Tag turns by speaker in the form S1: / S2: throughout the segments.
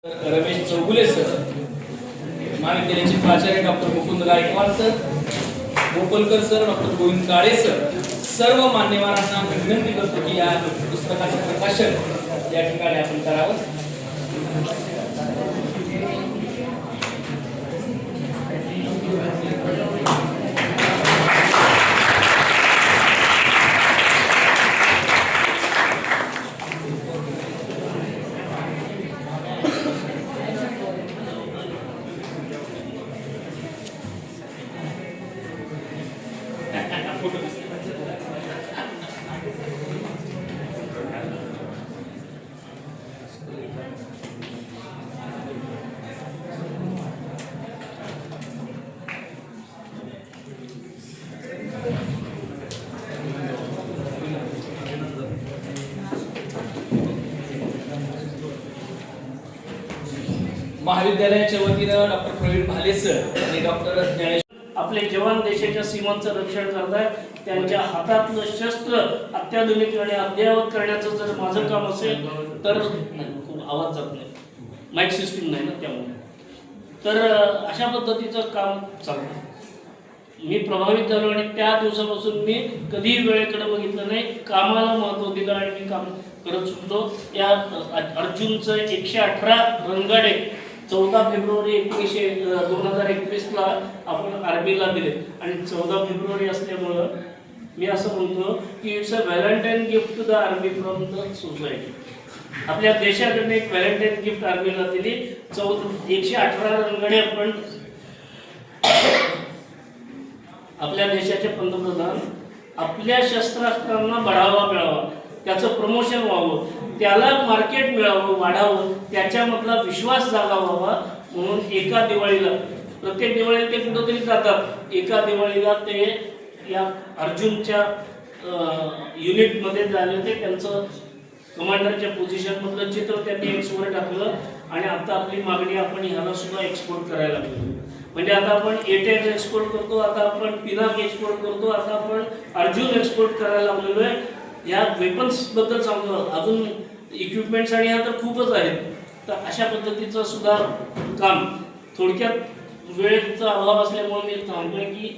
S1: Ramesh Chougule sir, महाविद्यालयाचे प्राचार्य doctor Mukund Gaikwad sir, Gopalkar sir, doctor Govind Kale sir, सर्व मान्यवरांना विनंती करतो की या पुस्तकाचे प्रकाशन या ठिकाणी आपण करावं. महाविद्यालयाच्या वतीनं डॉक्टर प्रवीण भाले सर आणि डॉक्टर ज्ञानेश्वर
S2: आपले जवान देशाच्या सीमांचं रक्षण करतात. त्यांच्या हातातलं शस्त्र अत्याधुनिक आणि अद्ययावत करण्याचं जर माझं काम असेल तर आवाज जात नाही, माईक सिस्टीम नाही ना त्यामुळे, तर अशा पद्धतीचं काम चालतं. मी प्रभावित झालो आणि त्या दिवसापासून मी कधीही वेळेकडे बघितलं नाही, कामाला महत्त्व दिलं आणि मी काम करत सुटलो. या अर्जुनचं 118 रणगाडे 14 फेब्रुवारी 2021ला आपण आर्मीला दिले आणि 14 फेब्रुवारी असल्यामुळं मी असं म्हणतो की it's a Valentine gift to the army from the society. आपल्या देशाकडून एक व्हॅलेंटाईन गिफ्ट आर्मीला दिली. 118 रणगाडे आपण आपल्या देशाचे पंतप्रधान आपल्या शस्त्रास्त्रांना बढावा मिळावा, त्याचं प्रमोशन व्हावं, त्याला मार्केट मिळावं, वाढावं, त्याच्यामधला विश्वास जागा व्हावा म्हणून एका दिवाळीला, प्रत्येक दिवाळीला ते कुठंतरी जातात, एका दिवाळीला ते या अर्जुनच्या युनिटमध्ये झाले होते. त्यांचं कमांडरच्या पोझिशनमधलं चित्र त्यांनी एक्सवर टाकलं आणि आता आपली मागणी आपण ह्याला सुद्धा एक्सपोर्ट करायला लागलो. म्हणजे आता आपण A10 एक्सपोर्ट करतो, आता आपण पिनाक एक्सपोर्ट करतो, आता आपण अर्जुन एक्सपोर्ट करायला लागलेलो आहे. या वेपन्स बद्दल सांगतो, अजून इक्विपमेंट्स आणि ह्या तर खूपच आहेत. तर अशा पद्धतीचं सुद्धा काम, थोडक्यात वेळेचा अभाव असल्यामुळे मी सांगतोय की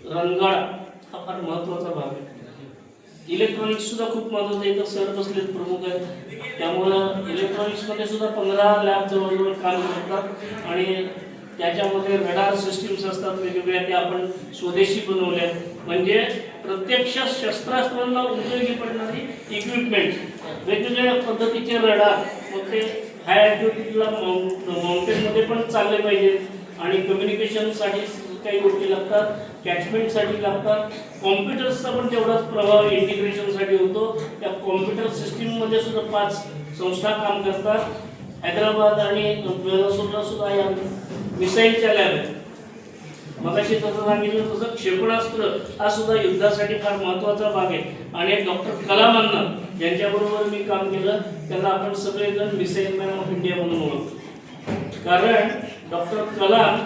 S2: रणगाड हा फार महत्त्वाचा भाग आहे. इलेक्ट्रॉनिक्स सुद्धा खूप महत्त्वाचं आहे. तर सर बसलेत प्रमुख आहेत, त्यामुळं इलेक्ट्रॉनिक्समध्ये सुद्धा 15 लॅब जवळजवळ काम करतात आणि त्याच्यामध्ये रडार सिस्टीम्स असतात वेगवेगळ्या, त्या आपण स्वदेशी बनवल्या. म्हणजे प्रत्यक्ष शस्त्रास्त्रांना उपयोगी पडणारी इक्विपमेंट, वेगवेगळ्या पद्धतीचे रडार, मग ते हाय ॲल्टिट्यूडला माउंटेनमध्ये पण चालले पाहिजेत आणि कम्युनिकेशनसाठी काही गोष्टी लागतात, कॅचमेंटसाठी लागतात. कॉम्प्युटर्सचा पण तेवढाच प्रभाव इंटिग्रेशनसाठी होतो. त्या कॉम्प्युटर सिस्टीममध्ये सुद्धा 5 संस्था काम करतात. हैदराबाद आणि बेलारूसला सुद्धा या मिसाईलच्या लॅब आहेत. मगाशी जसं सांगितलं तसं क्षेपणास्त्र हा सुद्धा युद्धासाठी फार महत्त्वाचा भाग आहे. आणि डॉक्टर कलामांना ज्यांच्याबरोबर मी काम केलं त्यांना आपण सगळेजण मिसाईल मॅन ऑफ इंडिया म्हणून ओळखतो. कारण डॉक्टर कलाम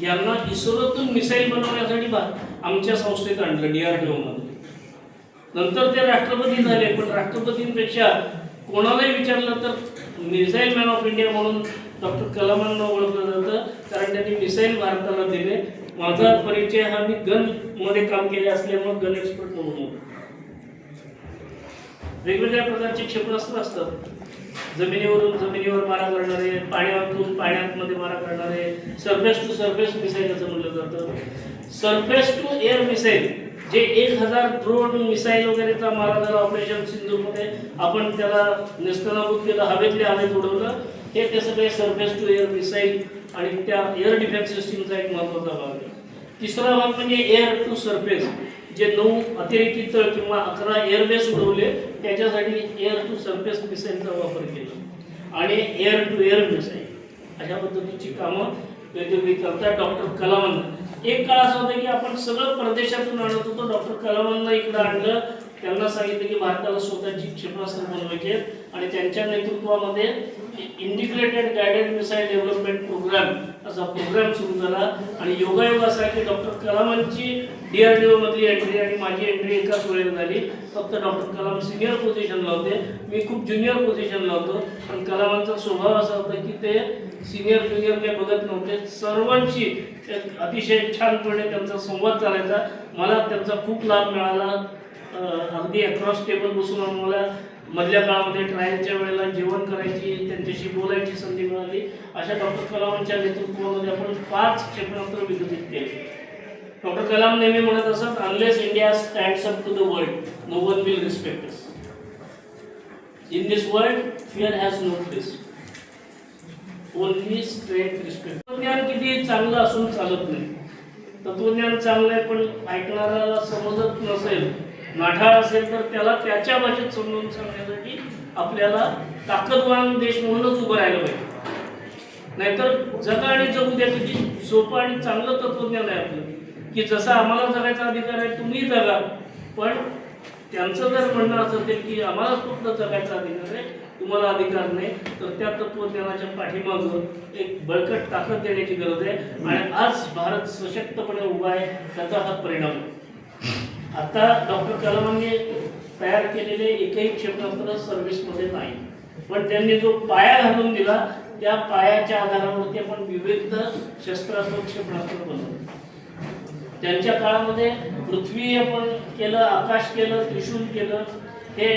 S2: यांना इस्रोतून मिसाईल बनवण्यासाठी आमच्या संस्थेत आणलं, DRDO मध्ये. नंतर ते राष्ट्रपती झाले, पण राष्ट्रपतींपेक्षा कोणालाही विचारलं तर मिसाईल मॅन ऑफ इंडिया म्हणून डॉक्टर कलामांना ओळखलं जातं, कारण त्यांनी मिसाईल भारताला दिले. माझा परिचय हा मी गनमध्ये काम केले असल्यामुळे गन एक्सपर्ट म्हणून होतो. वेगवेगळ्या प्रकारचे क्षेपणास्त्र असतात, जमिनीवर मारा करणारे, पाण्यातून पाण्यामध्ये मारा करणारे, सरफेस टू सरफेस मिसाईल असं म्हटलं जातं. सरफेस टू एअर मिसाईल जे 1000 ड्रोन मिसाईल वगैरेचा मारा झाला ऑपरेशन सिंधूमध्ये, आपण त्याला नेस्तनाबूत केलं, हवेतले हवेत उडवलं, हे ते सगळे सरफेस टू एअर मिसाईल आणि त्या एअर डिफेन्स सिस्टीमचा एक महत्त्वाचा भाग आहे. तिसरा भाग म्हणजे एअर टू सरफेस, जे 9 अतिरेकी तळ किंवा 11 एअरबेस उडवले, त्याच्यासाठी एअर टू सरफेस मिसाईलचा वापर केला आणि एअर टू एअर मिसाईल अशा पद्धतीची कामं वेगवेगळी करतात डॉक्टर कलामांना. एक काळ असा होता की आपण सगळं परदेशातून आणत होतो, डॉक्टर कलामांना इकडं आणलं, त्यांना सांगितलं की भारताला स्वतःची क्षेपणास्त्र बनवायचे आणि त्यांच्या नेतृत्वामध्ये integrated guided missile development program असा प्रोग्राम सुरू झाला आणि योगायोग असा की डॉक्टर कलामांची DRDO मधली एंट्री आणि माझी एंट्री एकाच वेळेला झाली. फक्त डॉक्टर कलाम सिनियर पोझिशनला होते, मी खूप ज्युनियर पोझिशनला होतो. पण कलामांचा स्वभाव असा होता की ते सिनियर ज्युनियर काही बघत नव्हते, सर्वांची एक अतिशय छानपणे त्यांचा संवाद चालायचा. मला त्यांचा खूप लाभ मिळाला. अगदी अक्रॉस टेबल बसून आम्हाला मधल्या काळामध्ये ट्रायलच्या वेळेला जेवण करायची, त्यांच्याशी बोलायची संधी मिळाली. अशा डॉक्टर कलामांच्या नेतृत्वामध्ये आपण 5 क्षेपणास्त्र विकसित केले. डॉक्टर कलाम नेहमी म्हणत असत, unless India stands up to the world no one will respect us. In this world fear has no place, only strength respect. तत्वज्ञान किती चांगलं असून चालत नाही. तत्वज्ञान चांगलं आहे पण ऐकणाऱ्याला समजत नसेल, नाठाळ असेल तर त्याला त्याच्या भाषेत समजून सांगण्यासाठी आपल्याला ताकदवान देश म्हणूनच उभं राहायला पाहिजे. नाहीतर जगा आणि जगू द्या किती सोपं आणि चांगलं तत्वज्ञान आहे आपलं, की जसा आम्हाला जगायचा अधिकार आहे तुम्ही जगा. पण त्यांचं जर म्हणणं असं असेल की आम्हाला फक्त जगायचा अधिकार आहे, तुम्हाला अधिकार नाही, तर त्या तत्वज्ञानाच्या पाठीमागं एक बळकट ताकद देण्याची गरज आहे. आणि आज भारत सशक्तपणे उभा आहे, त्याचा हा परिणाम आहे. आता डॉक्टर कलामांनी तयार केलेले एकही क्षेपणास्त्र सर्व्हिसमध्ये नाही, पण त्यांनी जो पाया घालून दिला त्या पायाच्या आधारावरती आपण विविध शस्त्रास्त्र क्षेपणास्त्र बनवले. त्यांच्या काळामध्ये पृथ्वी आपण केलं, आकाश केलं, त्रिशूल केलं. हे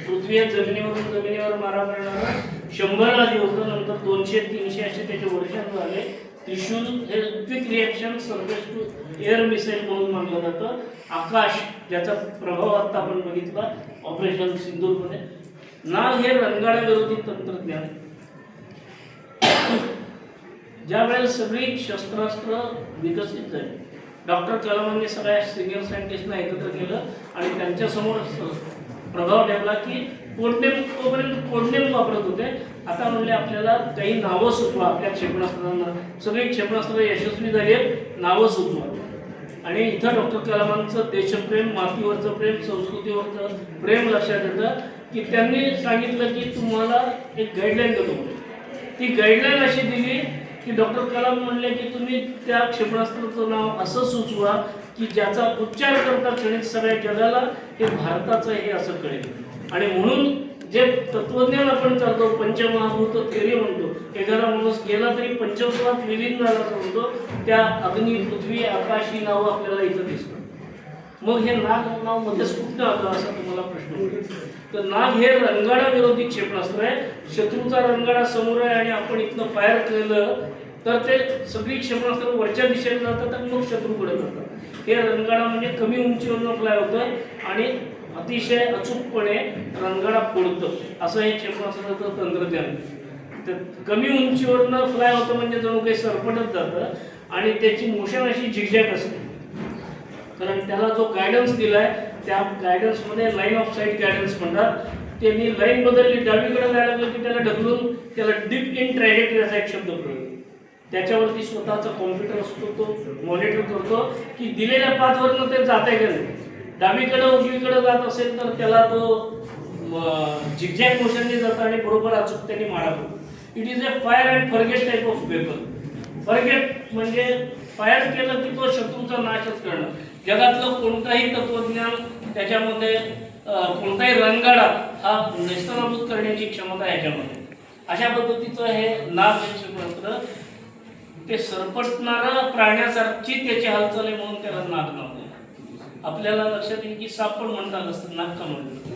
S2: पृथ्वी जमिनीवर मारा करणारं 100 आधी होतं, नंतर 200-300 असे त्याचे वर्षन झाले. त्रिशूल हे quick reaction surface to air missile म्हणून मानलं जातं. आकाश ज्याचा प्रभाव आता आपण बघितला ऑपरेशन सिंदूरमध्ये. नाग हे रणगाडा विरोधी तंत्रज्ञान. ज्या वेळेला सगळी शस्त्रास्त्र विकसित झाली, डॉक्टर कलामांनी सगळ्या सिनियर सायंटिस्टना एकत्र केलं आणि त्यांच्यासमोर प्रभाव ठेवला की कोडनेम वापरत होते. आता म्हणले आपल्याला काही नावं सुचवा आपल्या क्षेपणास्त्रांना. सगळी क्षेपणास्त्र यशस्वी झाली आहेत, नावं सुचवा. आणि इथं डॉक्टर कलामांचं देशप्रेम, मातीवरचं प्रेम, संस्कृतीवरचं प्रेम लक्षात येतं की त्यांनी सांगितलं की तुम्हाला एक गाईडलाईन देतो. ती गाईडलाईन अशी दिली की डॉक्टर कलाम म्हणले की तुम्ही त्या क्षेपणास्त्राचं नाव असं सुचवा की ज्याचा उच्चार करता क्षणी सगळ्या जगाला हे भारताचं हे असं कळेल. आणि म्हणून जे तत्वज्ञान आपण चालतो, पंचमहाभूत थेरी म्हणतो, एखादा माणूस गेला तरी पंचभूतात विलीन झाला असं म्हणतो, त्या अग्नी, पृथ्वी, आकाश ही नावं आपल्याला इथं दिसतात. मग हे नाग मध्येच कुठं आलं असा तुम्हाला प्रश्न पडेल. तर नाग हे रणगाडा विरोधी क्षेपणास्त्र आहे. शत्रूचा रणगाडा समोर आहे आणि आपण इथनं फायर केलं तर ते सगळी क्षेपणास्त्र वरच्या दिशेने जातात आणि मग शत्रूकडे जातात. हे रणगाडा म्हणजे कमी उंचीवरनं फ्लाय होतं आणि अतिशय अचूकपणे रणगाडा फोडतं, असं हे क्षेपणास्त्राचं तंत्रज्ञान. तर कमी उंचीवरनं फ्लाय होतं म्हणजे जणू काही सरपटत जातं आणि त्याची मोशन अशी झिगझॅग असते. कारण त्याला जो गायडन्स दिलाय त्या गायडन्समध्ये लाईन ऑफ साईट गायडन्स म्हणतात. त्यांनी लाईन बदलली, डावीकडे जायला लागलं की त्याला ढकलून त्याला डीप इन ट्रॅजेक्टरी असा एक शब्द प्रयोग. त्याच्यावरती स्वतःचा कॉम्प्युटर असतो, तो मॉनिटर करतो की दिलेल्या पाथवरनं ते जात आहे का नाही. डावीकडे उजवीकडे जात असेल तर त्याला तो झिगझॅग मोशनने जातं आणि बरोबर अचूकतेने मारा करतो. It is a fire and forget type of weapon. Forget म्हणजे फायर केलं की तो शत्रूचा नाशच करणं. जगातलं कोणताही तत्वज्ञान त्याच्यामध्ये कोणताही रणगाडा हा नेस्तनाबूत करण्याची क्षमता ह्याच्यामध्ये. अशा पद्धतीचं हे नाग क्षेपणास्त्र ते सरपटणारं प्राण्यासारखी त्याची हालचाल आहे म्हणून त्याला नाग नाव दिलं. आपल्याला लक्षात येईल की साप पण म्हणतात असतं, नाग का म्हणतात.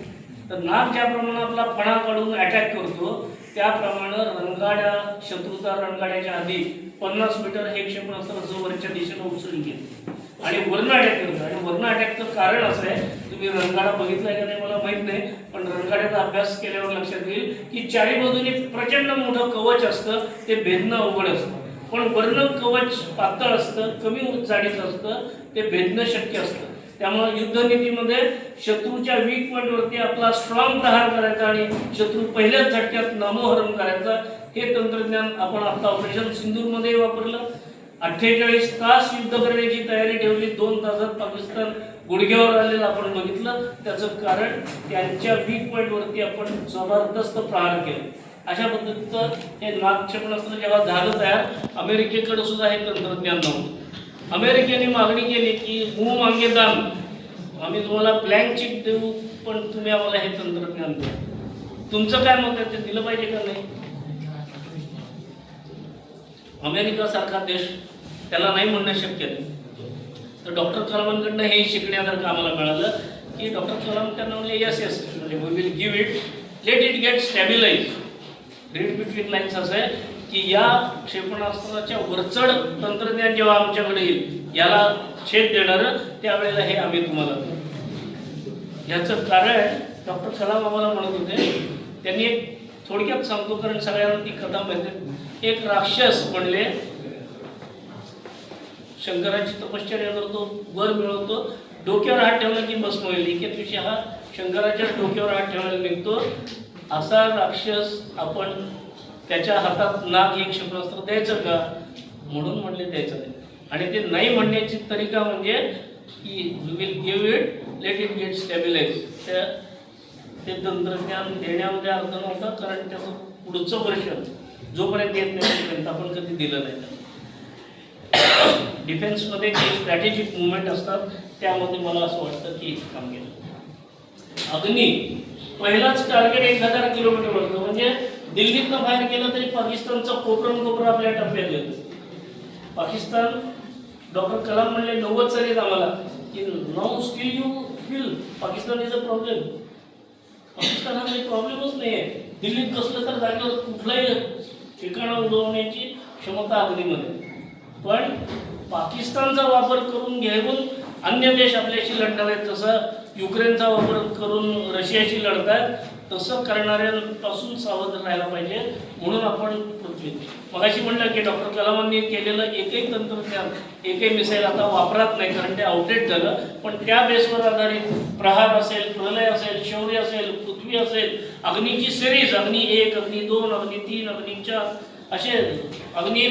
S2: तर नाग ज्या प्रमाणात आपला फणा काढून अटॅक करतो त्याप्रमाणे रणगाड्या, शत्रूचा रणगाड्याच्या आधी 50 मीटर हे क्षेपणास्त्र जो वरच्या दिशेनं उचलून घेतो आणि वर्ण अटॅक करतं. आणि वर्ण अटॅकचं कारण असं आहे, तुम्ही रणगाडा बघितलाय का नाही मला माहित नाही, पण रणगाड्याचा अभ्यास केल्यावर लक्षात येईल की चारी बाजूनी प्रचंड मोठं कवच असतं, ते भेदणं अवघड असतं. पण वर्ण कवच पातळ असतं, कमी जाडीचं असतं, ते भेदणं शक्य असतं. त्यामुळे युद्धनीतीमध्ये शत्रूच्या वीक पॉईंटवरती आपला स्ट्रॉंग प्रहार करायचा आणि शत्रू पहिल्याच झटक्यात नामोहरम करायचा. हे तंत्रज्ञान आपण आता ऑपरेशन सिंदूरमध्ये वापरलं. 48 तास युद्ध करण्याची तयारी ठेवली, 2 तासात पाकिस्तान गुडघ्यावर आलेलं आपण बघितलं. त्याचं कारण त्यांच्या वीक पॉईंटवरती आपण जबरदस्त प्रहार केला. अशा पद्धतीचं हे नाग क्षेपणास्त्र जेव्हा झालं तयार, अमेरिकेकडे सुद्धा हे तंत्रज्ञान नव्हतं. अमेरिकेने मागणी केली की मुंह मागे दाम, आम्ही तुम्हाला ब्लँक चेक देऊ पण तुम्ही आम्हाला हे तंत्रज्ञान द्या. तुमचं काय मत आहे, ते दिलं पाहिजे का नाही? अमेरिका सारखा देश त्याला नाही म्हणणं शक्य नाही. तर डॉक्टर कलामांकडनं हे शिकण्यासारखं आम्हाला मिळालं की डॉक्टर कलाम त्यांना म्हणले यस यस, म्हणजे we will give it, let it get stabilize. Read between lines असं आहे की या क्षेपणास्त्राच्या वरचढ तंत्रज्ञान जेव्हा आमच्याकडे येईल, याला छेद देणारं, त्यावेळेला हे आम्ही तुम्हाला देऊ. ह्याचं कारण डॉक्टर कलाम आम्हाला म्हणत होते, त्यांनी एक थोडक्यात सांगतो कारण सगळ्यांना ती कथा माहिती. एक राक्षस म्हणले शंकराची तपश्चर्या करतो, वर मिळवतो, डोक्यावर हात ठेवला की भस्म होईल. एके दिवशी हा शंकराच्या डोक्यावर हात ठेवायला निघतो. असा राक्षस आपण त्याच्या हातात नाग हे क्षेपणास्त्र द्यायचं का? म्हणून म्हणले द्यायचं नाही. आणि ते नाही म्हणण्याची तरीका म्हणजे की we will give it, let it get stabilize. ते तंत्रज्ञान देण्यामध्ये अर्थ नव्हता, कारण त्याचं पुढचं वर्ष जोपर्यंत येत नाही तोपर्यंत आपण कधी दिलं नाही. डिफेन्समध्ये जे स्ट्रॅटेजिक मुवमेंट असतात त्यामध्ये मला असं वाटतं की काम केलं. अग्नी पहिलाच टार्गेट 1000 किलोमीटर होतं, म्हणजे दिल्लीतनं फायर केलं तरी पाकिस्तानचा कोपरा आपल्या टप्प्यात येतो. पाकिस्तान, डॉक्टर कलाम म्हणले 90 सालीच आम्हाला की now still you feel Pakistan is a problem. Pakistan हा काही प्रॉब्लेमच नाही आहे. दिल्लीत कसलं तर जागेवर कुठलाही ठिकाणा उडवण्याची क्षमता अग्नीमध्ये. पण पाकिस्तानचा वापर करून घेऊन अन्य देश आपल्याशी लढणार आहेत. जसं युक्रेनचा वापर करून रशियाशी लढतात, तसं करणाऱ्यांपासून सावध राहायला पाहिजे. म्हणून आपण पृथ्वी मगाशी म्हणलं की डॉक्टर कलामांनी केलेलं एकही तंत्रज्ञान, एकही मिसाईल आता वापरात नाही, कारण ते आउटडेट झालं. पण त्या बेसवर आधारित प्रहार असेल, प्रलय असेल, शौर्य असेल, पृथ्वी असेल, अग्नीची सिरीज, अग्नी 1, अग्नी 2, अग्नी 3, अग्नी 4 असे अग्नी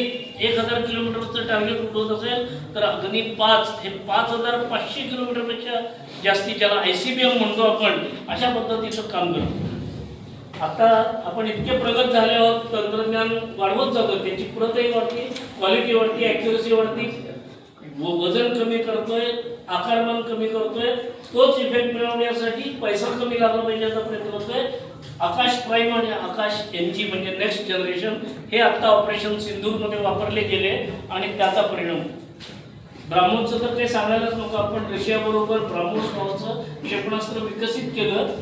S2: 1000 किलोमीटरचं टार्गेट उठवत असेल तर अग्नी 5 हे 5500 किलोमीटरपेक्षा जास्ती, ज्याला ICBM म्हणतो आपण, अशा पद्धतीचं काम करतो. आता आपण इतके प्रगत झाले आहोत, तंत्रज्ञान वाढवत जातो, त्याची प्रतही वाढते, क्वालिटी वाढते, ॲक्युरसी वाढते, वजन कमी करतोय, आकारमान कमी करतोय. तोच इफेक्ट मिळवण्यासाठी पैसा कमी लागला पाहिजे याचा प्रयत्न करतोय. आकाश प्राईम आणि आकाश NG म्हणजे नेक्स्ट जनरेशन हे आत्ता ऑपरेशन सिंधूरमध्ये वापरले गेले आणि त्याचा परिणाम. ब्राह्मोसचं तर काही सांगायलाच नको. आपण रशियाबरोबर ब्राह्मोस नावाचं क्षेपणास्त्र विकसित केलं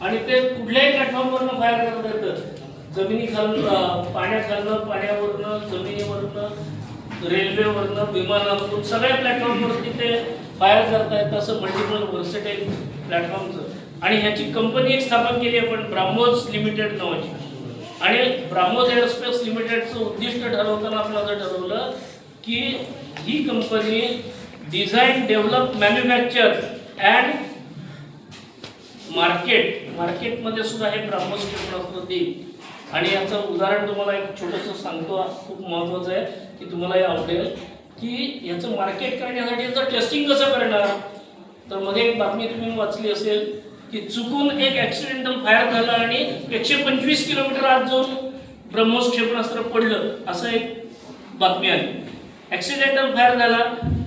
S2: आणि ते कुठल्याही प्लॅटफॉर्मवरनं फायर करता येतं. जमिनीखालनं, पाण्याखालनं, पाण्यावरनं, जमिनीवरनं, रेल्वेवरनं, विमानावरून, सगळ्या प्लॅटफॉर्मवरती ते फायर करता येतं. असं मल्टिपल व्हर्सेटाईल प्लॅटफॉर्मचं. आणि ह्याची कंपनी एक स्थापन केली आपण, ब्राह्मोस लिमिटेड नावाची. आणि ब्राह्मोस एअरस्पेस लिमिटेडचं उद्दिष्ट ठरवताना आपण असं ठरवलं की ही company design, develop, manufacture and मार्केटमध्ये सुद्धा हे ब्राह्मोस क्षेपणास्त्र देईल. आणि याचं उदाहरण तुम्हाला एक छोटंसं सांगतो, खूप महत्त्वाचं आहे की तुम्हालाही आवडेल की याचं मार्केट करण्यासाठी याचं टेस्टिंग कसं करणार. तर मध्ये एक बातमी तुम्ही वाचली असेल की चुकून एक ॲक्सिडेंटल फायर झालं आणि 125 किलोमीटर आत जाऊन ब्रह्मोस क्षेपणास्त्र पडलं, असं एक बातमी आली. ॲक्सिडेंटल फायर झाला,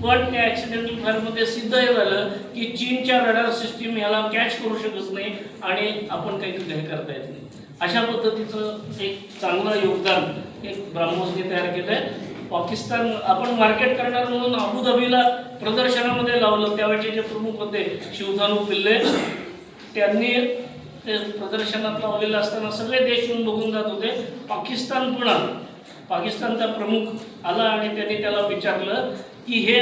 S2: पण त्या ॲक्सिडेंटल फायरमध्ये सिद्ध हे झालं की चीनच्या रडार सिस्टीम याला कॅच करू शकत नाही आणि आपण काही करता येत नाही. अशा पद्धतीचं एक चांगलं योगदान एक ब्राह्मोसने तयार केलं आहे. पाकिस्तान आपण मार्केट करणार म्हणून अबुधाबीला प्रदर्शनामध्ये लावलं. त्यावेळचे जे प्रमुख होते शिवधानू पिल्ले, त्यांनी ते प्रदर्शनात लावलेलं असताना सगळे देश येऊन बघून जात होते. पाकिस्तान पण आला. पाकिस्तानचा प्रमुख आला आणि त्यांनी त्याला विचारलं की हे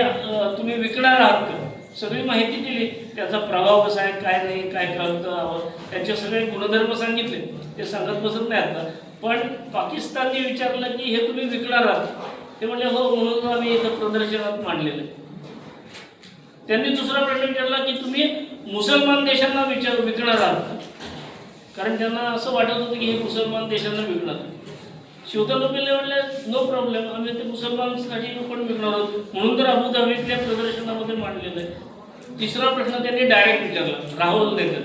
S2: तुम्ही विकणार आहात का. सगळी माहिती दिली, त्याचा प्रभाव कसा आहे, काय नाही, काय कळतं, त्याचे सगळे गुणधर्म सांगितले. ते सांगत बसत नाही आता. पण पाकिस्तानने विचारलं की हे तुम्ही विकणार आहात. ते म्हणले हो, म्हणून आम्ही इथं प्रदर्शनात मांडलेलं आहे. त्यांनी दुसरा प्रश्न विचारला की तुम्ही मुसलमान देशांना विकणार आहात, कारण त्यांना असं वाटत होतं की हे मुसलमान देशांना विकणार. शिवधानू पिल्ले म्हणले नो प्रॉब्लेम, आम्ही ते मुसलमानांसाठी पण विकणार आहोत, म्हणून तर अबुधाबीतल्या प्रदर्शनामध्ये मांडलेलं आहे. तिसरा प्रश्न त्यांनी डायरेक्ट विचारला राहुल नेते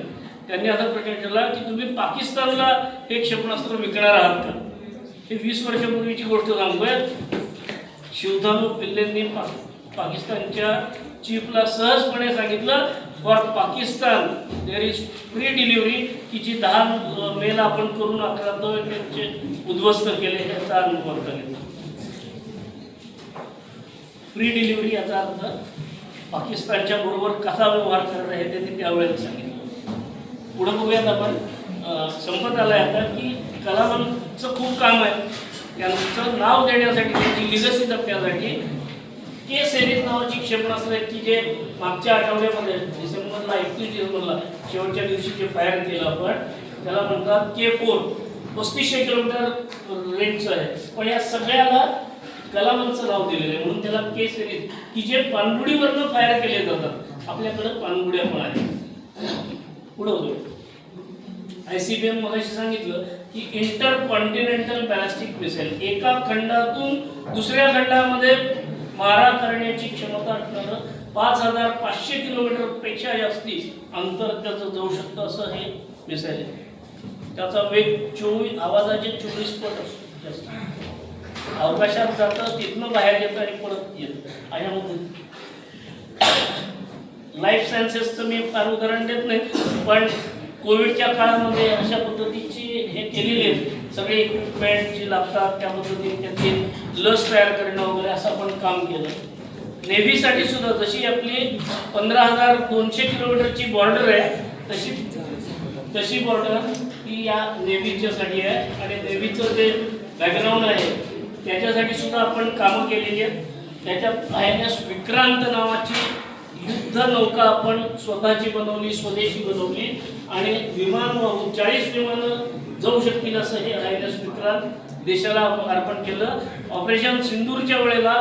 S2: त्यांनी असा प्रश्न केला की तुम्ही पाकिस्तानला हे क्षेपणास्त्र विकणार आहात का? हे 20 वर्षापूर्वीची गोष्ट सांगतोय. शिवधानू पिल्लेंनी पाकिस्तानच्या चीफला सहजपणे सांगितलं, for Pakistan there is free delivery, की जी 10 मेला आपण करून 11 त्यांचे उद्ध्वस्त केले, याचा अनुभव घेतला. फ्री डिलिव्हरी याचा अर्थ पाकिस्तानच्या बरोबर कसा व्यवहार करत आहे ते त्यावेळेला सांगितलं. पुढे बघूयात आपण. संपत आलाय आता की कलामांचं खूप काम आहे. त्यांचं नाव देण्यासाठी, त्यांची लिगसी जपण्यासाठी के सिरीज नावाची क्षेपणास्त्र आहेत की जे मागच्या आठवड्यामध्ये डिसेंबरला 31 डिसेंबरला शेवटच्या दिवशी जे फायर केलं आपण, त्याला म्हणतात K4. 3500 किलोमीटर रेंजचं आहे. पण या सगळ्याला कलामांचं नाव दिलेलं आहे म्हणून त्याला के सिरीज, की जे पाणबुडीवरनं फायर केले जातात. आपल्याकडे पाणबुड्या पण आहेत. पुढे होतो ICBM मगाशी सांगितलं की इंटर कॉन्टिनेंटल बॅलिस्टिक मिसाईल, एका खंडातून दुसऱ्या खंडामध्ये मारा करण्याची क्षमता असणारं 5500 किलोमीटर पेक्षा जास्ती अंतर त्याचं जाऊ शकतं असं हे मिसाईल आहे. त्याचा वेग आवाजाचे 24 पट असतो. अवकाशात जातं, तिथनं बाहेर येतं आणि परत येतं. अशामध्ये लाईफ सायन्सेसचं मी फार उदाहरण देत नाही, पण कोविडच्या काळामध्ये अशा पद्धतीची हे केलेली आहेत. सगळे इक्विपमेंट जे लागतात त्या पद्धतीने त्याची लस तयार करणं वगैरे असं आपण काम केलं. नेव्हीसाठी सुद्धा जशी आपली 15,200 किलोमीटरची बॉर्डर आहे तशी बॉर्डर ही या नेव्हीच्यासाठी आहे. आणि नेव्हीचं जे बॅकग्राऊंड आहे त्याच्यासाठी सुद्धा आपण कामं केलेली आहेत. त्याच्यात INS विक्रांत नावाची युद्ध नौका आपण स्वतःची बनवली, स्वदेशी बनवली आणि विमान 40 विमानं जाऊ शकतील असं हे INS विक्रांत देशाला अर्पण केलं. ऑपरेशन सिंदूरच्या वेळेला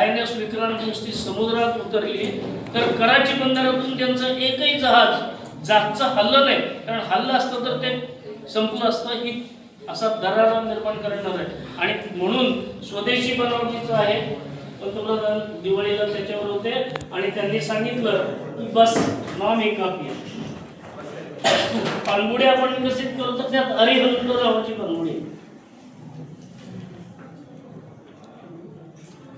S2: INS विक्रांत नुसती समुद्रात उतरली तर कराची बंदरातून त्यांचं एकही जहाज जागचं हल्लं नाही, कारण हल्लं असतं तर ते संपलं असतं. ही असा दरारा निर्माण करणार आहे आणि म्हणून स्वदेशी बनवणीचं आहे. पंतप्रधान दिवाळीला त्याच्यावर होते आणि त्यांनी सांगितलं की बस नाम एक काफी आहे. पाणबुडी आपण विकसित करतो त्यात अरिहंत नावाची पाणबुडी,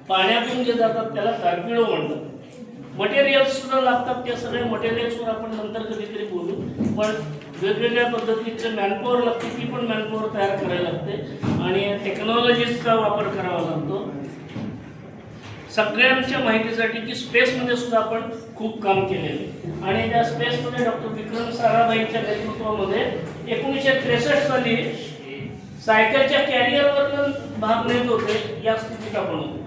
S2: पाण्यातून जे जातात त्याला टॉर्पिडो म्हणतात. मटेरियल्स सुद्धा लागतात, त्या सगळ्या मटेरियल्सवर आपण नंतर कधीतरी बोलू. पण वेगवेगळ्या पद्धतीचं मॅनपॉवर लागते, ती पण मॅनपॉवर तयार करायला लागते आणि टेक्नॉलॉजीजचा वापर करावा लागतो. सगळ्यांच्या माहितीसाठी की स्पेसमध्ये सुद्धा आपण खूप काम केलेले आणि त्या स्पेसमध्ये डॉक्टर विक्रम साराभाईंच्या नेतृत्वामध्ये 1963 साली सायकलच्या कॅरियरवर भाग नेत होते या स्थितीत आपण होतो.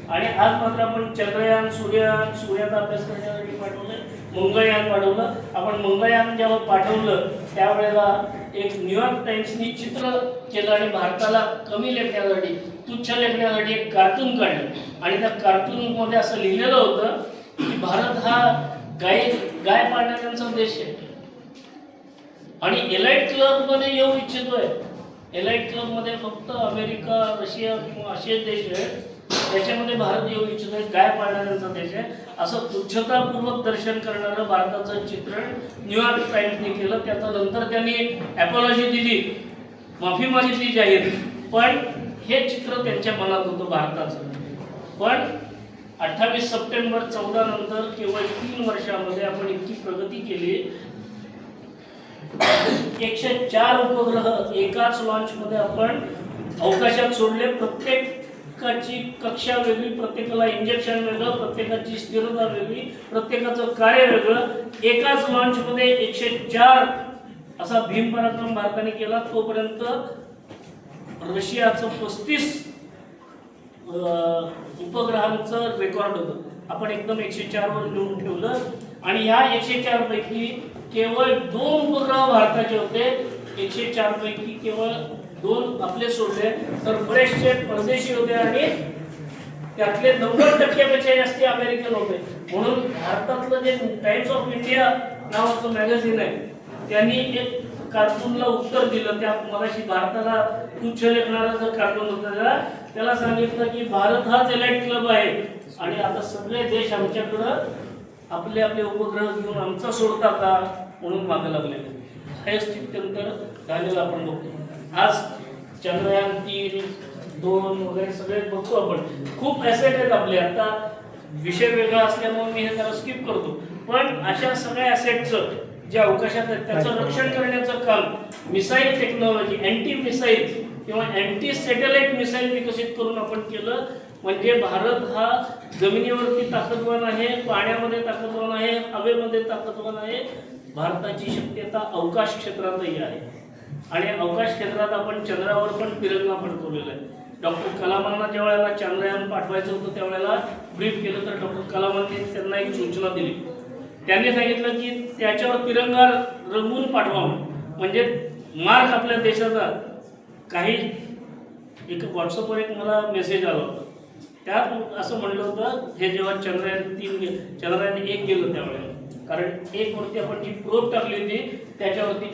S2: आणि आज मात्र आपण चंद्रयान, सूर्याचा अभ्यास करण्यासाठी पाठवलं, मंगळयान पाठवलं. आपण मंगळयान जेव्हा पाठवलं त्यावेळेला एक न्यूयॉर्क टाइम्सनी चित्र केलं आणि भारताला कमी लेखण्यासाठी, तुच्छ लेखण्यासाठी एक कार्टून काढलं आणि त्या कार्टूनमध्ये असं लिहिलेलं होतं की भारत हा गाय पाळणाऱ्यांचा देश आहे आणि एलाइट क्लबमध्ये येऊ इच्छितोय. एलाइट क्लबमध्ये फक्त अमेरिका, रशिया किंवा असे देश आहेत, त्याच्यामध्ये भारत येऊ इच्छितोय, गाय पाळणाऱ्यांचा देश आहे असं तुच्छतापूर्वक दर्शन करणारं भारताचं चित्रण न्यूयॉर्क टाइम्सने केलं. त्याचा नंतर त्यांनी ॲपॉलॉजी दिली, माफी मागितली जाहीर, पण हे चित्र त्यांच्या मनात होतं भारताचं. पण 28 सप्टेंबर 14 नंतर केवळ 3 वर्षामध्ये आपण इतकी प्रगती केली. 104 उपग्रह एकाच लॉन्चमध्ये आपण अवकाशात सोडले. प्रत्येकाची कक्षा वेगळी, प्रत्येकाला इंजेक्शन वेगळं, प्रत्येकाची स्थिरता वेगळी, प्रत्येकाचं कार्य वेगळं. एकाच लॉन्चमध्ये 104 असा भीम पराक्रम भारताने केला. तोपर्यंत रशियाचं 35 उपग्रहांचं रेकॉर्ड होतं. आपण एकदम 104 वर लिहून ठेवलं आणि ह्या 104 पैकी केवळ 2 उपग्रह भारताचे होते. 104 पैकी केवळ 2 आपले सोडले, तर बरेचसे परदेशी होते आणि त्यातले 90% पेक्षा जास्त अमेरिकन होते. म्हणून भारतातलं जे टाइम्स ऑफ इंडिया नावाचं मॅगझिन आहे त्यांनी एक कार्टूनला उत्तर दिलं. त्या मगाशी भारताला तुच्छ लेखणारा जर कार्टून होता त्याला सांगितलं की भारत हाच एलाइट क्लब आहे आणि आता सगळे देश आमच्याकडं आपले आपले उपग्रह घेऊन आमचा सोडता का, म्हणून मागे लागलेले. हे स्थित्यंतर झालेलं आपण बघतो. आज चंद्रयान 3, 2 वगैरे सगळे बघतो आपण. खूप ॲसेट आहेत आपले. आता विषय वेगळा असल्यामुळे मी हे जरा स्किप करतो. पण अशा सगळ्या ॲसेटचं जे अवकाशात आहेत त्याचं रक्षण करण्याचं काम मिसाईल टेक्नॉलॉजी, अँटी मिसाईल किंवा अँटी सॅटेलाइट मिसाईल विकसित करून आपण केलं. म्हणजे भारत हा जमिनीवरती ताकदवान आहे, पाण्यामध्ये ताकदवान आहे, हवेमध्ये ताकदवान आहे. भारताची शक्यता अवकाश क्षेत्रातही आहे आणि अवकाश क्षेत्रात आपण चंद्रावर पण तिरंगा फडकवलेला आहे. डॉक्टर कलामांना ज्या वेळेला चांद्रयान पाठवायचं होतं त्यावेळेला ब्रीफ केलं तर डॉक्टर कलामांनी त्यांना एक सूचना दिली. त्यांनी सांगितलं की त्याच्यावर तिरंगा रंगवून पाठवावं. म्हणजे मार्क आपल्या देशाचा. काही एक व्हॉट्सअपवर एक मला मेसेज आला होता. त्यात असं म्हणलं होतं हे जेव्हा चंद्रयान 1 गेलं त्यावेळेला, कारण 1 वरती आपण जी प्रोब टाकली होती त्याच्यावरती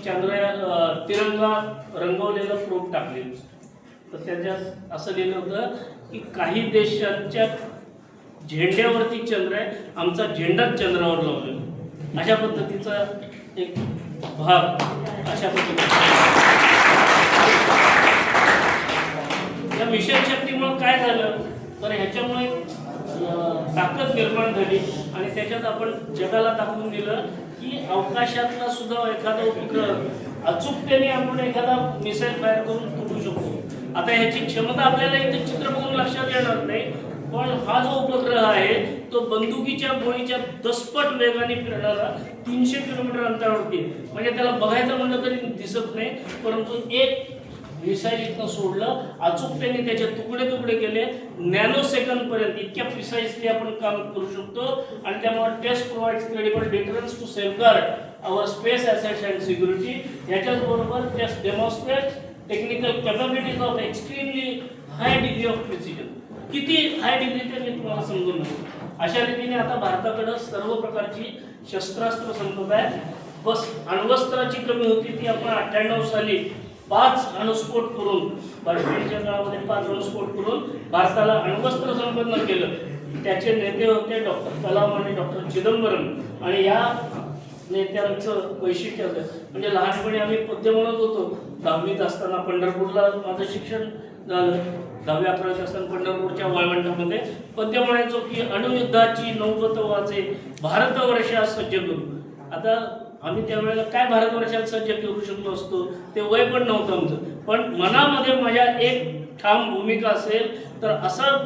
S2: तिरंगा रंगवलेलं प्रोब टाकले. तर त्याच्यात असं लिहिलं होतं की काही देशांच्या झेंड्यावरती चंद्र आहे, आमचा झेंडाच चंद्रावर लावलेला. अशा पद्धतीचा एक भाग अशा पद्धतीने या मिशन शक्तीमुळे काय झालं तर ह्याच्यामुळे ताकद निर्माण झाली आणि त्याच्यात आपण जगाला दाखवून दिलं की अवकाशातला सुद्धा एखादा उपग्रह अचूकतेने आपण एखादा मिसाईल फायर करून तुटू शकतो. आता ह्याची क्षमता आपल्याला इथे चित्र बघून लक्षात येणार नाही, पण हा जो उपग्रह आहे तो बंदुकीच्या गोळीच्या 10पट वेगाने फिरणारा 300 किलोमीटर अंतरावरती, म्हणजे त्याला बघायचं म्हणलं तरी दिसत नाही, परंतु एक मिसाईल इथनं सोडलं, अचूकतेने त्याचे तुकडे तुकडे केले, नॅनो सेकंद पर्यंत इतक्या प्रिसाइजली आपण काम करू शकतो. आणि त्यामुळे test provides credible deterrence to safeguard our space assets and security. याच्याच बरोबर test demonstrate technical capabilities of extremely high degree of precision. किती हाय डिग्री ते मी तुम्हाला समजून घेतो. अशा रीतीने आता भारताकडं सर्व प्रकारची शस्त्रास्त्र संपत आहे. बस अण्वस्त्राची कमी होती ती आपण 98 साली 5 अणुस्फोट करून, बाजपेयीच्या काळामध्ये 5 अणुस्फोट करून भारताला अण्वस्त्र संपन्न केलं. त्याचे नेते होते डॉक्टर कलाम आणि डॉक्टर चिदंबरम. आणि या नेत्यांचं वैशिष्ट्य होतं म्हणजे लहानपणी आम्ही पद्य म्हणत होतो. 10वीत असताना पंढरपूरला माझं शिक्षण झालं. 10वी-11वीत असताना पंढरपूरच्या वाळवंटामध्ये पद्य म्हणायचो की अणुयुद्धाची नौबत वाचे भारतवर्षा सज्ज करू. आता आम्ही त्यावेळेला काय भारतवर्षात सज्ज करू शकलो असतो, ते वय पण नव्हतं आमचं, पण मनामध्ये माझ्या एक ठाम भूमिका असेल तर असा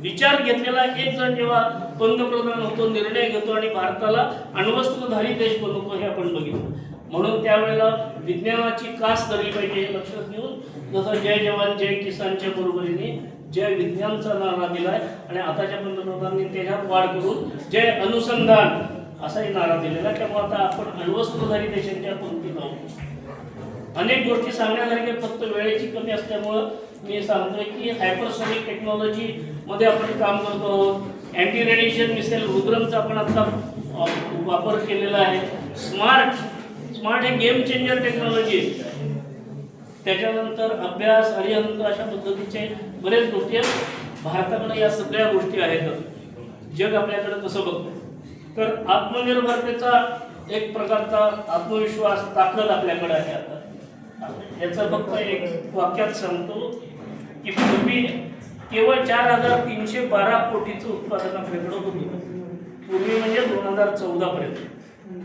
S2: विचार घेतलेला एक जण जेव्हा पंतप्रधान होतो, निर्णय घेतो आणि भारताला अण्वस्त्रधारी देश बनवतो हे आपण बघितलं. म्हणून त्यावेळेला विज्ञानाची कास धरली पाहिजे हे लक्षात घेऊन जसं जय जवान जय किसानच्या बरोबरीने जय विज्ञानचा नारा दिलाय आणि आताच्या पंतप्रधानांनी त्याच्यात वाढ करून जय अनुसंधान असाही नारा दिलेला. त्यामुळे आता आपण अण्वस्त्रधारी देशांच्या पंक्तीत आहोत. अनेक गोष्टी सांगण्यासारख्या, फक्त वेळेची कमी असल्यामुळं मी सांगतोय की हायपरसोनिक टेक्नॉलॉजी मध्ये आपण काम करतो आहोत. अँटी रेडिएशन मिसाईल रुद्रमचा आपण आता वापर केलेला आहे. स्मार्ट हे गेम चेंजर टेक्नॉलॉजी आहे. त्याच्यानंतर अभ्यास, अरिहंत अशा पद्धतीचे बरेच गोष्टी आहेत. भारताकडे या सगळ्या गोष्टी आहेत. जग आपल्याकडे कसं बघतो तर आत्मनिर्भरतेचा एक प्रकारचा आत्मविश्वास, ताकद आपल्याकडे आहे. आता याचं फक्त एक वाक्यात सांगतो की पूर्वी केवळ 4,312 कोटीचं उत्पादन आपल्याकडं होतं. पूर्वी म्हणजे 2014 पर्यंत.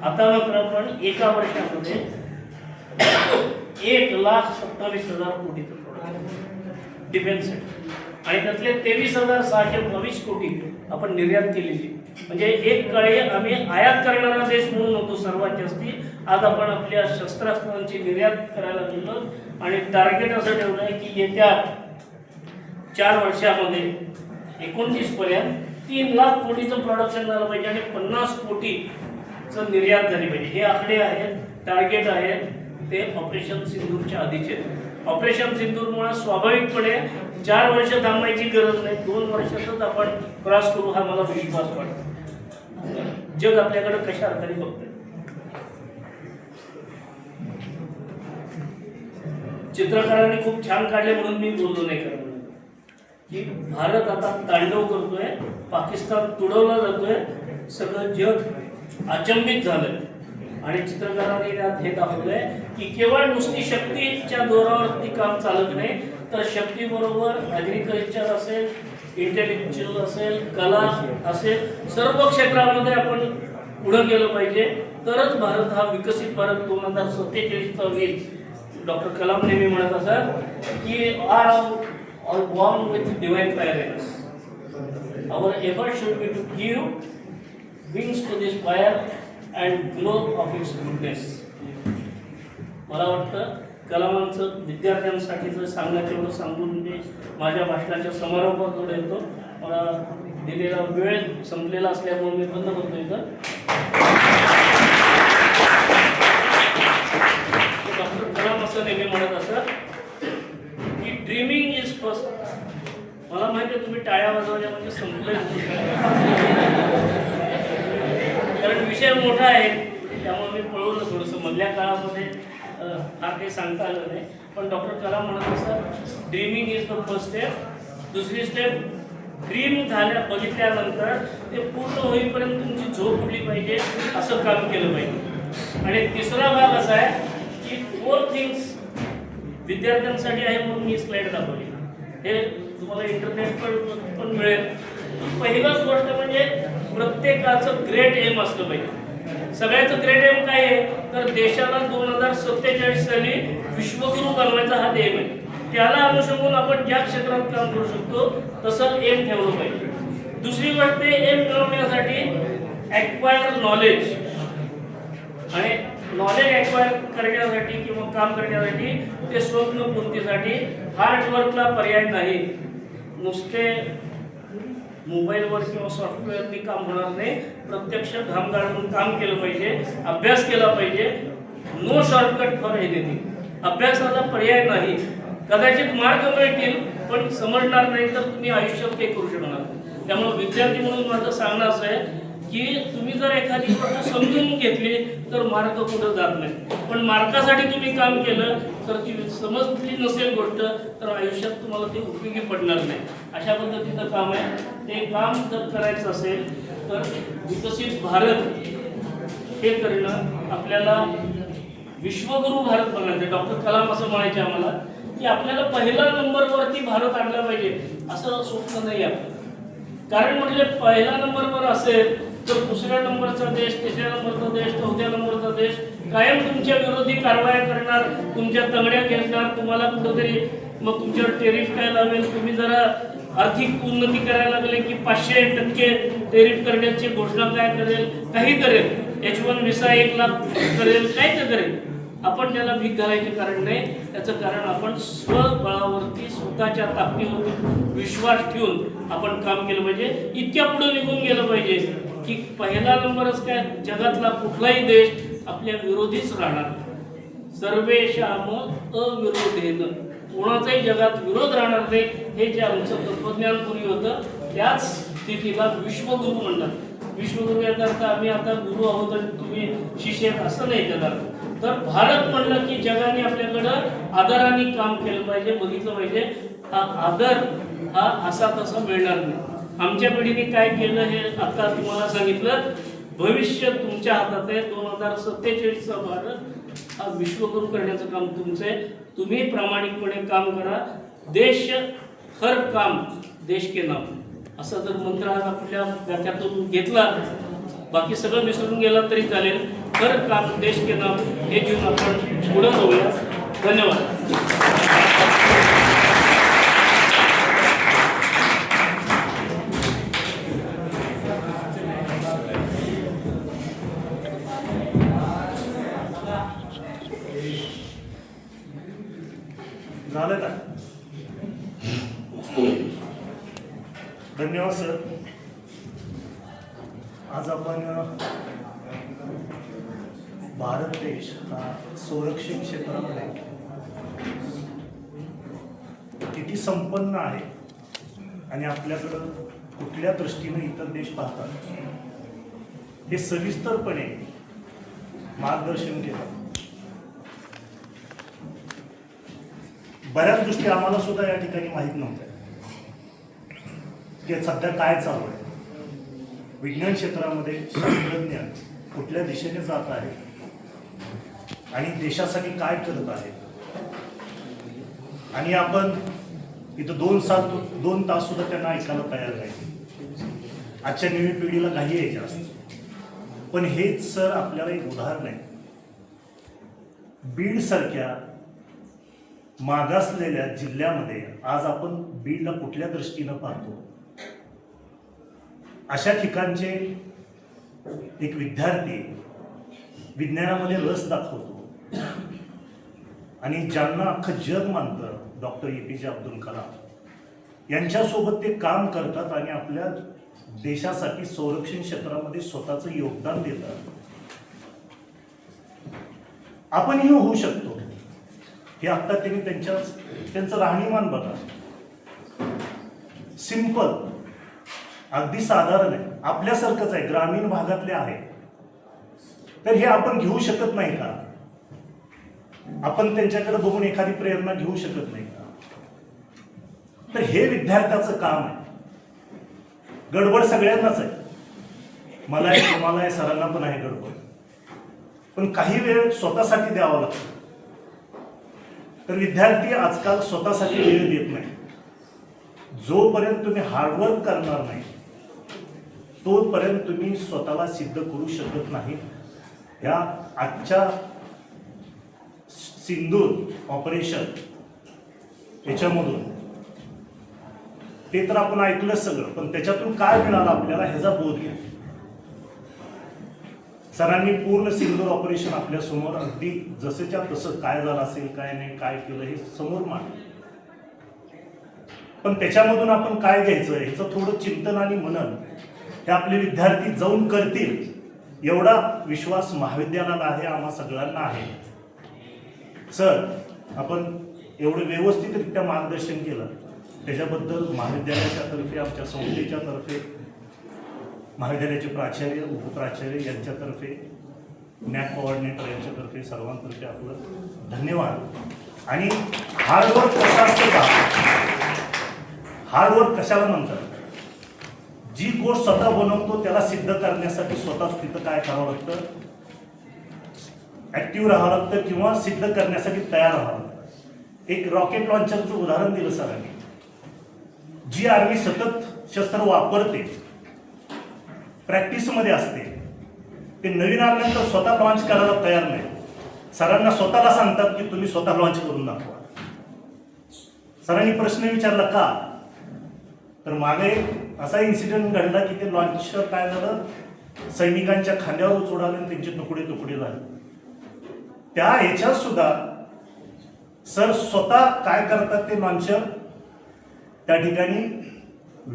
S2: आता मात्र आपण एका वर्षामध्ये 1,27,000 कोटीचं प्रोडक्ट डिफेन्स आणि त्यातले 23,622 कोटी आपण निर्यात केलेली. म्हणजे एक काळी आम्ही आयात करणारा देश म्हणून होतो सर्वात जास्ती. आज आपण आपल्या शस्त्रास्त्रांची निर्यात करायला गेलो आणि टार्गेट असं ठेवलं आहे की येत्या 4 वर्षामध्ये 29 पर्यंत 3 लाख कोटीचं प्रोडक्शन झालं पाहिजे आणि 50 कोटीचं निर्यात झाली पाहिजे. हे आकडे आहेत, टार्गेट आहेत. ते ऑपरेशन सिंदूरच्या आधीचे. ऑपरेशन सिंदूरमुळे स्वाभाविकपणे 4 वर्ष थांबायची गरज नाही, 2 वर्षातच आपण क्रॉस करू हा मला विश्वास वाटतो. जग आपल्याकडे कशा अर्थाने बघतंय. चित्रकारांनी खूप छान काढले म्हणून मी बोललो नाही करणार की भारत आता तांडव करतोय, पाकिस्तान तुडवला जातोय, सगळं जग अचंबित झालंय. आणि चित्रकाराने त्यात हे दाखवलंय की केवळ नुसती शक्तीच्या जोरावरती काम चालत नाही, तर शक्तीबरोबर ॲग्रिकल्चर असेल, इंटेलेक्च्युअल असेल, कला असेल, सर्व क्षेत्रामध्ये आपण पुढे गेलं पाहिजे, तरच भारत हा विकसित भारत 2047चा होईल. डॉक्टर कलाम नेहमी म्हणत असत की are born with divine parents. Our effort should be to give wings to this fire and glow of its goodness. मला वाटतं कलामांचं विद्यार्थ्यांसाठीचं सांगण्याचं एवढं सांगून मी माझ्या भाषणाच्या समारोपाकडे येतो. मला दिलेला वेळ संपलेला असल्यामुळे मी बंद करतो इथं. डॉक्टर कलाम असं नेहमी म्हणत असत की ड्रीमिंग इज फर्स्ट. मला माहिती आहे तुम्ही टाळ्या वाजवल्या म्हणजे संपले, कारण विषय मोठा आहे, त्यामुळे मी पळवलं थोडंसं. मधल्या काळामध्ये फार काही सांगता आलं नाही, पण डॉक्टर कलाम म्हणत असत dreaming is the first step. दुसरी स्टेप, ड्रीम बघितल्यानंतर ते पूर्ण होईपर्यंत तुमची झोप उडली पाहिजे, असं काम केलं पाहिजे. आणि तिसरा भाग असा आहे की 4 थिंग्स विद्यार्थ्यांसाठी आहे, म्हणून मी स्लाइड दाखवली. हे तुम्हाला इंटरनेटवर पण मिळेल. पहिलाच गोष्ट म्हणजे प्रत्येकाचं ग्रेट एम असलं पाहिजे. सगळ्याचं ग्रेट एम काय आहे, तर देशाला 2047 साली विश्वगुरू बनवायचा हा एम आहे. त्याला अनुसरून आपण ज्या क्षेत्रात काम करू शकतो तसं एम ठेवलं पाहिजे. दुसरी गोष्ट, एम मिळवण्यासाठी ॲक्वायर नॉलेज, आणि नॉलेज ॲक्वायर करण्यासाठी किंवा काम करण्यासाठी ते स्वप्नपूर्तीसाठी हार्डवर्कला पर्याय नाही. नुसते मोबाईलवर किंवा सॉफ्टवेअरनी काम होणार नाही. प्रत्यक्ष घाम गाळून काम केलं पाहिजे, अभ्यास केला पाहिजे. No shortcut for anything. अभ्यासाला पर्याय नाही. कदाचित मार्ग मिळतील पण समजणार नाही तर तुम्ही आयुष्यात काही करू शकणार. त्यामुळे विद्यार्थी म्हणून माझं सांगणं असं आहे की तुम्ही जर एखादी गोष्ट समजून घेतली तर मार्ग कुठं जात नाही, पण मार्कासाठी तुम्ही काम केलं तर ती समजली नसेल गोष्ट तर आयुष्यात तुम्हाला ते उपयोगी पडणार नाही. अशा पद्धतीचं काम आहे. ते काम जर करायचं असेल तर विकसित भारत हे करणं, आपल्याला विश्वगुरू भारत बनायचं. डॉक्टर कलाम असं म्हणायचे आम्हाला की आपल्याला पहिला नंबरवरती भारत आणला पाहिजे, असं स्वप्न नाही आपलं. कारण म्हणजे पहिला नंबरवर असेल तर दुसऱ्या नंबरचा देश, तिसऱ्या नंबरचा देश, चौथ्या नंबरचा देश कायम तुमच्या विरोधी कारवाया करणार, तुमच्या तंगड्या घेणार, तुम्हाला कुठंतरी मग तुमच्यावर टेरिफ काय लावेल. तुम्ही जरा आर्थिक उन्नती करायला लागले की 500% टेरिफ करण्याची घोषणा काय करेल, काही करेल. H1 व्हिसा 1 लाख करेल, काय तर करेल. आपण त्याला भीक घालायचे कारण नाही. त्याचं कारण आपण स्वबळावरती, स्वतःच्या ताकदीवरती विश्वास ठेवून आपण काम केलं पाहिजे. इतक्या पुढे निघून गेलं पाहिजे की पहिला नंबरच काय, जगातला कुठलाही देश आपल्या विरोधीच राहणार. सर्वेषाम अविरोधेन, कोणाचाही जगात विरोध राहणार नाही. हे जे आमचं तत्वज्ञान पूर्वी होतं त्याच स्थितीला विश्वगुरू म्हणतात. विश्वगुरू याचा अर्थ आम्ही आता गुरु आहोत आणि तुम्ही शिष्य असं नाही त्याचा अर्थ. तर भारत म्हणलं की जगाने आपल्याकडं आदराने काम केलं पाहिजे, बघितलं पाहिजे. हा आदर हा असा तसा मिळणार नाही. आमच्या पिढीने काय केलं हे आता तुम्हाला सांगितलं. भविष्य तुमच्या हातात आहे. 2047चा भारत हा विश्वगुरू करण्याचं काम तुमचं आहे. तुम्ही प्रामाणिकपणे काम करा. देश हर काम देश के नाम, असा जर मंत्र आज आपल्या गात्यातून घेतला, बाकी सगळं विसरून गेला तरी चालेल. हर काम देश के नाम हे घेऊन आपण पुढे जाऊया. धन्यवाद.
S3: झालं का? धन्यवाद सर. आज आपण भारत देश हा संरक्षण क्षेत्रामध्ये किती संपन्न आहे आणि आपल्याकडं कुठल्या दृष्टीने इतर देश पाहतात हे सविस्तरपणे मार्गदर्शन केलं. बऱ्याच गोष्टी आम्हाला सुद्धा या ठिकाणी माहीत नव्हत्या की सध्या काय चालू आहे, विज्ञान क्षेत्रामध्ये शास्त्रज्ञ कुठल्या दिशेने जात आहे, आणि देशासाठी काय करत आहेत. आणि आपण इथं 2 तास सुद्धा त्यांना ऐकायला तयार नाही. आजच्या नवीन पिढीला घाई आहे जास्त. पण हेच सर आपल्याला एक उदाहरण आहे. बीड सारख्या मागासलेल्या जिल्ह्यामध्ये आज आपण बीडला कुठल्या दृष्टीनं पाहतो. अशा ठिकाणचे एक विद्यार्थी विज्ञानामध्ये रस दाखवतो आणि ज्यांना अख्खं जग मानतं, डॉक्टर APJ अब्दुल कलाम यांच्यासोबत ते काम करतात आणि आपल्या देशासाठी संरक्षण क्षेत्रामध्ये स्वतःचं योगदान देतात. आपणही होऊ शकतो. हे आता त्यांनी त्यांचं राहणीमान बघा, सिंपल, अगदी साधारण आहे, आपल्यासारखंच आहे, ग्रामीण भागातले आहे. तर हे आपण घेऊ शकत नाही का? आपण त्यांच्याकडे बघून एखादी प्रेरणा घेऊ शकत नाही का? तर हे विद्यार्थ्याचं काम आहे. गडबड सगळ्यांनाच आहे, मला आहे, तुम्हाला आहे, सरांना पण आहे गडबड. पण काही वेळ स्वतःसाठी द्यावा लागतो. तर विद्यार्थी आजकाल स्वतःसाठी वेळ देत नाही. जोपर्यंत तुम्ही हार्डवर्क करणार नाही तोपर्यंत तुम्ही स्वतःला सिद्ध करू शकत नाही. ह्या आजच्या सिंदूर ऑपरेशन याच्यामधून ते तर आपण ऐकलं सगळं, पण त्याच्यातून काय मिळालं आपल्याला ह्याचा बोध घ्या. सरांनी पूर्ण सिंदूर ऑपरेशन आपल्या समोर अगदी जसंच्या तसं काय झालं असेल, काय नाही, काय केलं हे समोर मांडलं. पण त्याच्यामधून आपण काय घ्यायचं ह्याचं थोडं चिंतन आणि मनन हे आपले विद्यार्थी जाऊन करतील एवढा विश्वास महाविद्यालयाला आहे, आम्हा सगळ्यांना आहे. सर, आपण एवढं व्यवस्थितरित्या मार्गदर्शन केलं त्याच्याबद्दल महाविद्यालयाच्या तर्फे, आमच्या संस्थेच्या तर्फे, महाविद्यालयाचे प्राचार्य, उपप्राचार्य यांच्यातर्फे, नॅक कोऑर्डिनेटर यांच्यातर्फे, सर्वांतर्फे आपलं धन्यवाद. आणि हार्डवर्क कसं असतं का? हार्डवर्क कशाला म्हणतात? जी गोष्ट स्वतः बनवतो त्याला सिद्ध करण्यासाठी स्वतःच तिथं काय करावं लागतं? ऍक्टिव्ह राहावं लागतं किंवा सिद्ध करण्यासाठी तयार राहावं लागतं. एक रॉकेट लॉन्चरचं उदाहरण दिलं सरांनी. जी आर्मी सतत शस्त्र वापरते, प्रॅक्टिसमध्ये असते, ते नवीन आल्यानंतर स्वतः लॉन्च करायला तयार नाही. सरांना स्वतःला सांगतात की तुम्ही स्वतः लॉन्च करून दाखवा. सरांनी प्रश्न विचारला का? तर मागे असा इन्सिडेंट घडला की ते लॉन्चर काय झालं, सैनिकांच्या खांद्यावरच उडाले आणि त्यांचे तुकडे तुकडे झाले. त्या ह्याच्यात सुद्धा सर स्वतः काय करतात, ते लॉन्चर त्या ठिकाणी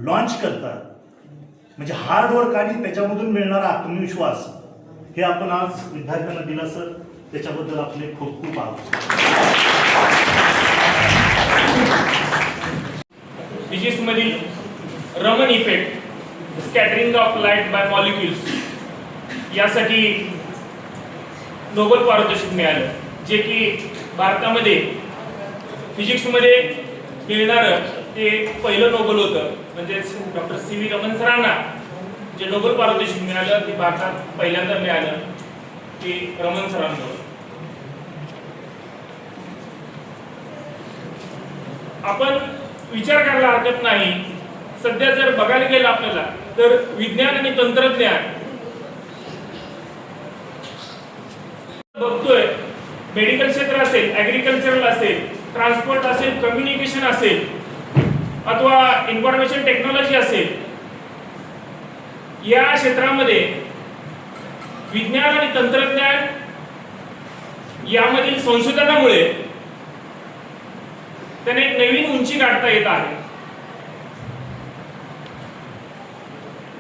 S3: लॉन्च करतात. म्हणजे हार्डवर्क आणि त्याच्यामधून मिळणारा आत्मविश्वास हे आपण आज विद्यार्थ्यांना दिला सर, त्याच्याबद्दल आपले खूप खूप आभार.
S1: फिजिक्स मधील Raman effect, scattering of light by molecules यासाठी नोबेल पारितोषिक मिळालं, जे की भारतामध्ये फिजिक्समध्ये मिळणारं ते पहिलं नोबेल होतं. म्हणजेच डॉक्टर CV रमन सरांना जे नोबेल पारितोषिक मिळालं ते भारतात पहिल्यांदा मिळालं, ते रमन सरांना. आपण विचार करायला हरकत नाही, सध्या जर बघायला गेलं आपल्याला तर विज्ञान आणि तंत्रज्ञान बघतोय, मेडिकल क्षेत्र असेल, ऍग्रिकल्चरल असेल, ट्रान्सपोर्ट असेल, कम्युनिकेशन असेल अथवा इन्फॉर्मेशन टेक्नॉलॉजी असेल, या क्षेत्रामध्ये विज्ञान आणि तंत्रज्ञान यामधील संशोधनामुळे त्याने एक नवीन उंची गाठता येत आहे.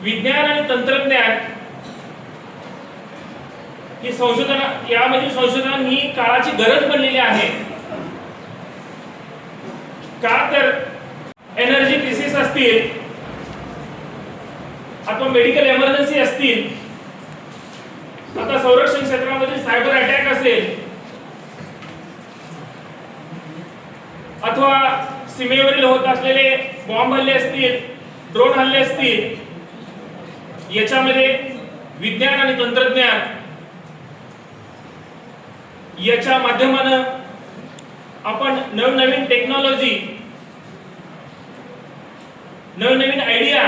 S1: विज्ञान आणि तंत्रज्ञान ही यामधील संशोधन ही काळाची गरज बनलेली आहे. का तर एनर्जी क्रायसिस असतील अथवा मेडिकल इमर्जन्सी असतील, आता संरक्षण क्षेत्रामध्ये सायबर अटॅक असेल अथवा सीमेवरील होत असलेले बॉम्ब हल्ले असतील, ड्रोन हल्ले असतील, याच्यामध्ये विज्ञान आणि तंत्रज्ञान
S4: याच्या माध्यमानं आपण नवनवीन टेक्नॉलॉजी, नवनवीन आयडिया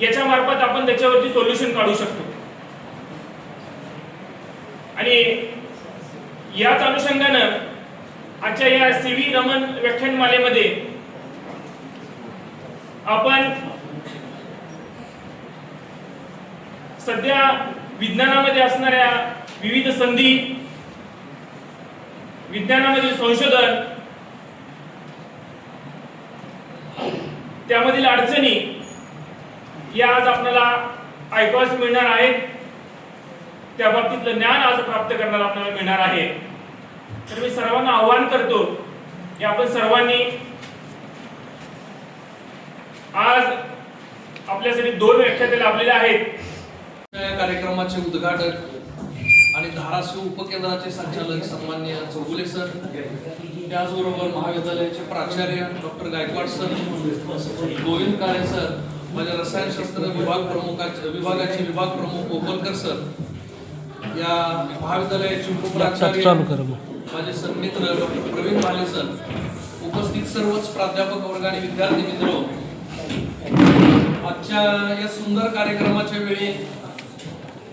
S4: याच्या मार्फत आपण त्याच्यावरती सोल्युशन काढू शकतो. आणि याच अनुषंगानं आजच्या या CV रमन व्याख्यानमालेमध्ये आपण सध्या विज्ञानामध्ये असणाऱ्या विविध संधी, विज्ञानामधील संशोधन, त्यामधील अडचणी या आज आपल्याला ऐकावयास मिळणार आहेत. त्या बाबतीतलं ज्ञान आज प्राप्त करण्याला आपल्याला मिळणार आहे. तर मी सर्वांना आवाहन करतो की आपण सर्वांनी आज आपल्यासाठी 2 व्याख्याते लाभलेले आहेत.
S5: या कार्यक्रमाचे उद्घाटक आणि धाराशिव उपकेंद्राचे संचालक सन्माननीय चौगुले सर, त्याचबरोबर महाविद्यालयाचे प्राचार्य doctor Gaikwad sir, Govind Kale sir, माझ्या रसायनशास्त्र विभागाचे विभाग प्रमुख कोपलकर सर, या महाविद्यालयाचे उपप्राचार्य माझे सन्मित्र डॉक्टर प्रवीण भाले सर, उपस्थित सर्वच प्राध्यापक वर्ग आणि विद्यार्थी मित्र, आजच्या या सुंदर कार्यक्रमाच्या वेळी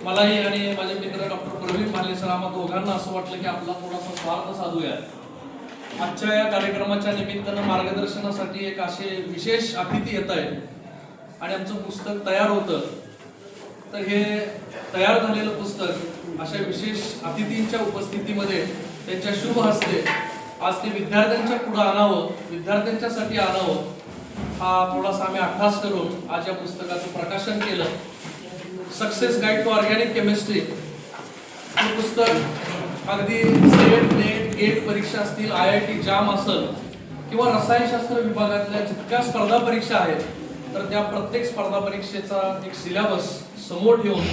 S5: मलाही आणि माझे मित्र डॉक्टर प्रवीण भाले सर, आम्हा दोघांना असं वाटलं की आपला थोडासा स्वार्थ साधूया. आजच्या या कार्यक्रमाच्या निमित्तानं मार्गदर्शनासाठी एक असे विशेष अतिथी येत आहेत आणि आमचं पुस्तक तयार होतं. तर हे तयार झालेलं पुस्तक अशा विशेष अतिथींच्या उपस्थितीमध्ये त्यांच्या शुभ हस्ते आज ते विद्यार्थ्यांच्या पुढे आणावं, विद्यार्थ्यांच्यासाठी आणावं, हा थोडासा आम्ही अभ्यास करून आज या पुस्तकाचं प्रकाशन केलं. Success guide to organic chemistry हे पुस्तक अगदी सेट, नेट, गेट परीक्षा असतील, IIT जाम असेल किंवा रसायनशास्त्र विभागातल्या जितक्या स्पर्धा परीक्षा आहेत तर त्या प्रत्येक स्पर्धा परीक्षेचा एक सिलेबस समोर ठेवून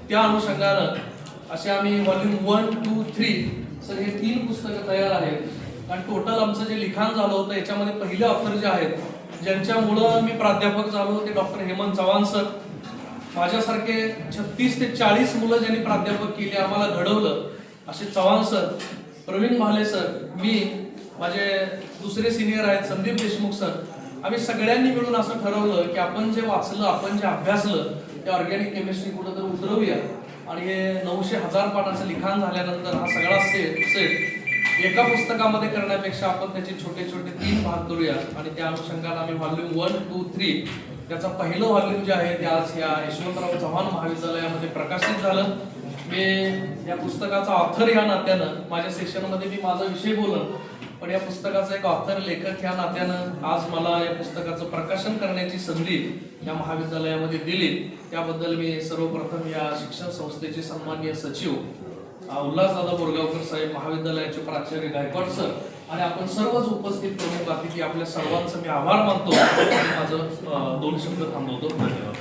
S5: त्या अनुषंगानं असे आम्ही व्हॉल्यूम 1, 2, 3 सर हे 3 पुस्तकं तयार आहेत. आणि टोटल आमचं जे लिखाण झालं होतं याच्यामध्ये पहिले ऑथर जे आहेत, ज्यांच्यामुळं मी प्राध्यापक झालो, ते डॉक्टर हेमंत चव्हाण सर. माझ्यासारखे 36 ते 40 मुलं ज्यांनी प्राध्यापक केली, आम्हाला घडवलं, असे चव्हाण सर, प्रवीण भाले सर, मी, माझे दुसरे सिनियर आहेत संदीप देशमुख सर. आम्ही सगळ्यांनी मिळून असं ठरवलं की आपण जे वाचलं, आपण जे अभ्यासलं ते ऑर्गॅनिक केमिस्ट्री कुठं तर उतरवूया. आणि हे 900,000 पानाचं लिखाण झाल्यानंतर हा सगळा सेट एका पुस्तकामध्ये करण्यापेक्षा आपण त्याचे छोटे छोटे 3 भाग करूया. आणि त्या अनुषंगाने आम्ही व्हॉल्यूम 1, 2, 3 त्याचं पहिलं व्हॉल्यूम जे आहे ते आज या यशवंतराव चव्हाण महाविद्यालयामध्ये प्रकाशित झालं. मी या पुस्तकाचा ऑथर या नात्यानं, माझ्या सेशनमध्ये मी माझा विषय बोलन, पण या पुस्तकाचा एक ऑथर, लेखक या नात्यानं आज मला या पुस्तकाचं प्रकाशन करण्याची संधी या महाविद्यालयामध्ये दिली. त्याबद्दल मी सर्वप्रथम या शिक्षण संस्थेचे सन्माननीय सचिव उल्हासदादा बोरगावकर साहेब, महाविद्यालयाचे प्राचार्य गायकवाड सर आणि आपण सर्वच उपस्थित प्रमुख अतिथी आपल्या सर्वांचं मी आभार मानतो आणि माझं 2 शब्द थांबवतो. धन्यवाद.